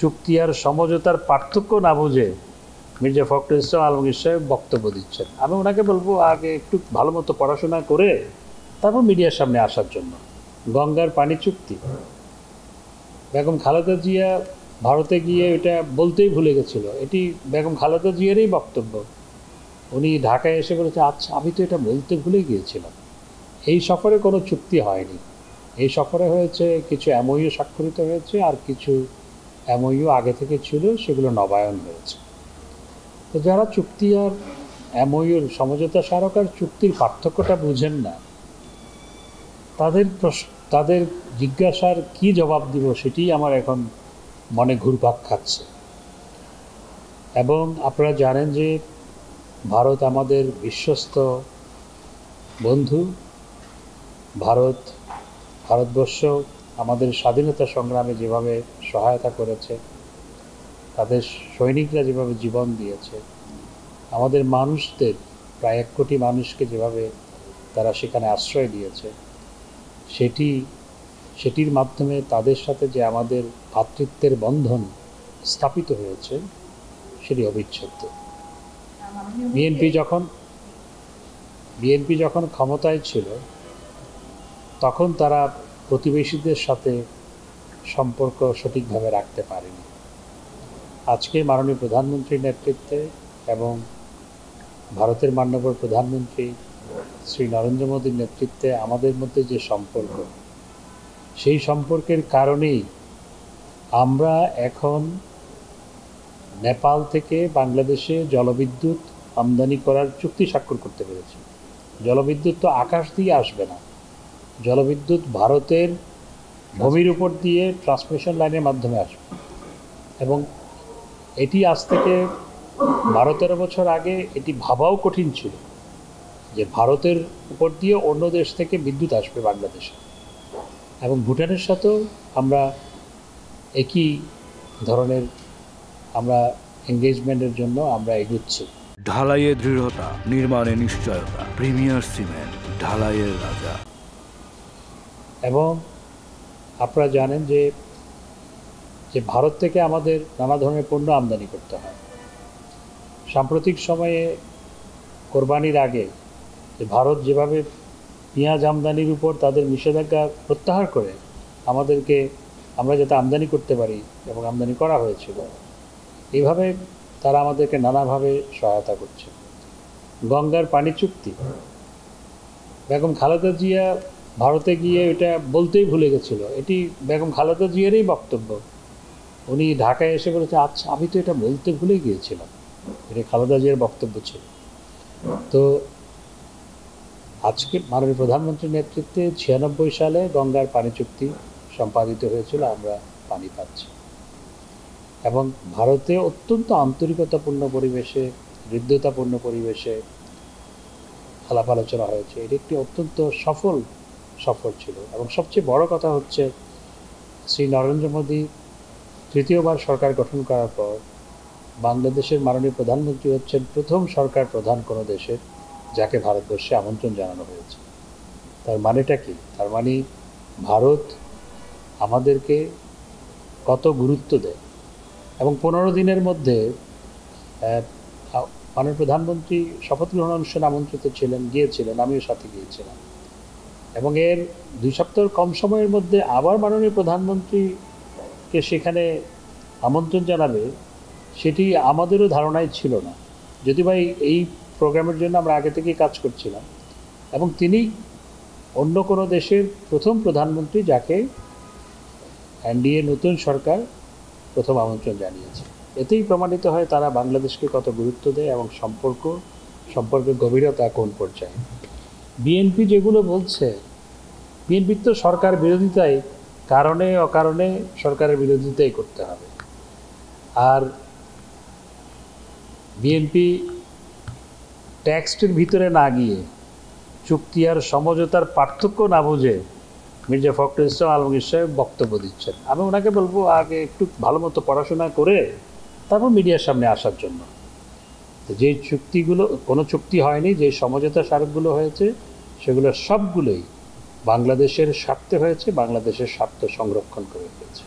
চুক্তি আর সমঝোতার পার্থক্য না বুঝে মির্জা ফখরুল ইসলাম আলমগীর সাহেব বক্তব্য দিচ্ছেন। আমি ওনাকে বলবো আগে একটু ভালো মতো পড়াশোনা করে তারপর মিডিয়ার সামনে আসার জন্য। গঙ্গার পানি চুক্তি, বেগম খালেদা জিয়া ভারতে গিয়ে এটা বলতেই ভুলে গেছিল, এটি বেগম খালেদা জিয়ারই বক্তব্য। উনি ঢাকায় এসে বলেছে, আচ্ছা আমি তো এটা বলতে ভুলে গিয়েছিলাম। এই সফরে কোনো চুক্তি হয়নি, এই সফরে হয়েছে কিছু এমওইউ স্বাক্ষরিত হয়েছে, আর কিছু এমওইউ আগে থেকে ছিল, সেগুলো নবায়ন হয়েছে। তো যারা চুক্তি আর এমওইউর সমঝোতা স্মারক আর চুক্তির পার্থক্যটা বুঝেন না, তাদের জিজ্ঞাসার কি জবাব দিব সেটি আমার এখন মনে ঘুরপাক খাচ্ছে। এবং আপনারা জানেন যে ভারত আমাদের বিশ্বস্ত বন্ধু। ভারতবর্ষ আমাদের স্বাধীনতা সংগ্রামে যেভাবে সহায়তা করেছে, তাদের সৈনিকরা যেভাবে জীবন দিয়েছে, আমাদের মানুষদের প্রায় 1 কোটি মানুষকে যেভাবে তারা সেখানে আশ্রয় দিয়েছে, সেটির মাধ্যমে তাদের সাথে যে আমাদের ভ্রাতৃত্বের বন্ধন স্থাপিত হয়েছে সেটি অবিচ্ছেদ্য। বিএনপি যখন ক্ষমতায় ছিল তখন তারা প্রতিবেশীদের সাথে সম্পর্ক সঠিকভাবে রাখতে পারেনি। আজকে মাননীয় প্রধানমন্ত্রীর নেতৃত্বে এবং ভারতের মাননীয় প্রধানমন্ত্রী শ্রী নরেন্দ্র মোদীর নেতৃত্বে আমাদের মধ্যে যে সম্পর্ক, সেই সম্পর্কের কারণেই আমরা এখন নেপাল থেকে বাংলাদেশে জলবিদ্যুৎ আমদানি করার চুক্তি স্বাক্ষর করতে পেরেছি। জলবিদ্যুৎ তো আকাশ দিয়ে আসবে না, জলবিদ্যুৎ ভারতের ভূমির উপর দিয়ে ট্রান্সমিশন লাইনের মাধ্যমে আসবে। এবং এটি আজ থেকে 12-13 বছর আগে এটি ভাবাও কঠিন ছিল যে ভারতের উপর দিয়ে অন্য দেশ থেকে বিদ্যুৎ আসবে বাংলাদেশে। এবং ভুটানের সাথেও আমরা একই ধরনের এঙ্গেজমেন্টের জন্য আমরা এগুচ্ছি। ঢালাইয়ে দৃঢ়তা, নির্মাণে নিশ্চয়তা, প্রিমিয়ার সিমেন্ট, ঢালাইয়ের রাজা। এবং আপনারা জানেন যে ভারত থেকে আমাদের নানা ধরনের পণ্য আমদানি করতে হয়। সাম্প্রতিক সময়ে কোরবানির আগে যে ভারত যেভাবে পেঁয়াজ আমদানির উপর তাদের নিষেধাজ্ঞা প্রত্যাহার করে আমরা যাতে আমদানি করতে পারি এবং আমদানি করা হয়েছিল, এইভাবে তারা আমাদেরকে নানাভাবে সহায়তা করছে। গঙ্গার পানি চুক্তি, বেগম খালেদা জিয়া ভারতে গিয়ে এটা বলতেই ভুলে গেছিল, এটি বেগম খালেদা জিয়ারই বক্তব্য। উনি ঢাকায় এসে বলেছে, আচ্ছা আমি তো এটা বলতে ভুলে গিয়েছিলাম, এটা খালেদা জিয়ার বক্তব্য ছিল। তো আজকে মাননীয় প্রধানমন্ত্রীর নেতৃত্বে 96 সালে গঙ্গার পানি চুক্তি সম্পাদিত হয়েছিল, আমরা পানি পাচ্ছি। এবং ভারতে অত্যন্ত আন্তরিকতাপূর্ণ পরিবেশে, হৃদ্যতাপূর্ণ পরিবেশে আলাপ আলোচনা হয়েছে। এটি একটি অত্যন্ত সফল সফর ছিল। এবং সবচেয়ে বড় কথা হচ্ছে, শ্রী নরেন্দ্র মোদী তৃতীয়বার সরকার গঠন করার পর বাংলাদেশের মাননীয় প্রধানমন্ত্রী হচ্ছেন প্রথম সরকার প্রধান কোনো দেশের যাকে ভারতবর্ষে আমন্ত্রণ জানানো হয়েছে। তার মানেটা কি? তার মানে ভারত আমাদেরকে কত গুরুত্ব দেয়। এবং 15 দিনের মধ্যে মাননীয় প্রধানমন্ত্রী শপথ গ্রহণ অনুষ্ঠানে আমন্ত্রিত গিয়েছিলেন, আমিও সাথে গিয়েছিলাম। এবং এর 2 সপ্তাহের কম সময়ের মধ্যে আবার মাননীয় প্রধানমন্ত্রীকে সেখানে আমন্ত্রণ জানাবে, সেটি আমাদেরও ধারণায় ছিল না। যদি ভাই এই প্রোগ্রামের জন্য আমরা আগে থেকেই কাজ করছিলাম। এবং তিনি অন্য কোনো দেশের প্রথম প্রধানমন্ত্রী যাকে এনডিএ নতুন সরকার প্রথম আমন্ত্রণ জানিয়েছে। এতেই প্রমাণিত হয় তারা বাংলাদেশকে কত গুরুত্ব দেয় এবং সম্পর্কের গভীরতা কোন পর্যায়ে। বিএনপি যেগুলো বলছে, বিএনপির তো সরকার বিরোধিতায় কারণে অকারণে সরকারের বিরোধিতাই করতে হবে। আর বিএনপি টেক্সটের ভিতরে না গিয়ে চুক্তি আর সমঝোতার পার্থক্য না বুঝে মির্জা ফখরুল ইসলাম আলমগীর সাহেব বক্তব্য দিচ্ছেন। আমি ওনাকে বলবো আগে একটু ভালো মতো পড়াশোনা করে তারপর মিডিয়ার সামনে আসার জন্য। যে চুক্তিগুলো, কোনো চুক্তি হয়নি, যে সমঝোতা স্মারকগুলো হয়েছে সেগুলো সবগুলোই বাংলাদেশের স্বার্থে হয়েছে, বাংলাদেশের স্বার্থ সংরক্ষণ করে হয়েছে।